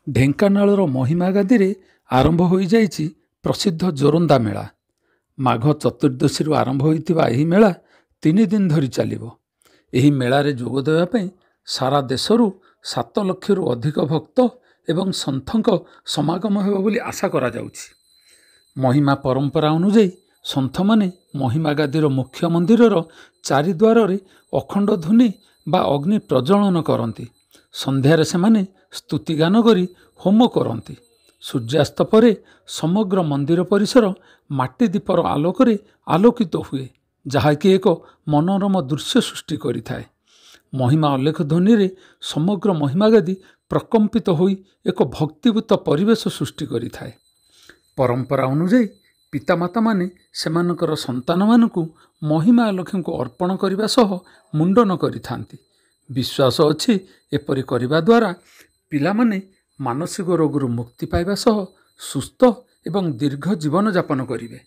ଢେଙ୍କାନାଳର ମହିମା ଗାଦିରେ ଆରମ୍ଭ ହୋଇଯାଇଛି ପ୍ରସିଦ୍ଧ ଜୋରନ୍ଦା ମେଳା। ମାଘ ଚତୁର୍ଦ୍ଦଶୀରୁ ଆରମ୍ଭ ହୋଇଥିବା ଏହି ମେଳା 3 ଦିନ ଧରି ଚାଲିବ। ଏହି ମେଳାରେ ଯୋଗ ଦେବା ପାଇଁ ସାରା ଦେଶରୁ 7 ଲକ୍ଷରୁ ଅଧିକ ଭକ୍ତ ଏବଂ ସନ୍ଥଙ୍କ ସମାଗମ ହେବ ବୋଲି ଆଶା କରାଯାଉଛି। ମହିମା ପରମ୍ପରା ଅନୁଯାୟୀ ସନ୍ଥମାନେ ମହିମା ଗାଦିର ମୁଖ୍ୟ ମନ୍ଦିରର ଚାରିଦ୍ୱାରରେ ଅଖଣ୍ଡ ଧୂନି ବା ଅଗ୍ନି ପ୍ରଜ୍ୱଳନ କରନ୍ତି। ସନ୍ଧ୍ୟାରେ ସେମାନେ ସ୍ତୁତିଗାନ କରି ହୋମ କରନ୍ତି। ସୂର୍ଯ୍ୟାସ୍ତ ପରେ ସମଗ୍ର ମନ୍ଦିର ପରିସର ମାଟି ଦୀପର ଆଲୋକରେ ଆଲୋକିତ ହୁଏ, ଯାହାକି ଏକ ମନୋରମ ଦୃଶ୍ୟ ସୃଷ୍ଟି କରିଥାଏ। ମହିମା ଅଲେଖ ଧ୍ୱନିରେ ସମଗ୍ର ମହିମାଗାଦି ପ୍ରକମ୍ପିତ ହୋଇ ଏକ ଭକ୍ତିଭୂତ ପରିବେଶ ସୃଷ୍ଟି କରିଥାଏ। ପରମ୍ପରା ଅନୁଯାୟୀ ପିତାମାତାମାନେ ସେମାନଙ୍କର ସନ୍ତାନମାନଙ୍କୁ ମହିମା ଆଲେଖଙ୍କୁ ଅର୍ପଣ କରିବା ସହ ମୁଣ୍ଡନ କରିଥାନ୍ତି। ବିଶ୍ୱାସ ଅଛି ଏପରି କରିବା ଦ୍ୱାରା ପିଲାମାନେ ମାନସିକ ରୋଗରୁ ମୁକ୍ତି ପାଇବା ସହ ସୁସ୍ଥ ଏବଂ ଦୀର୍ଘ ଜୀବନ ଯାପନ କରିବେ।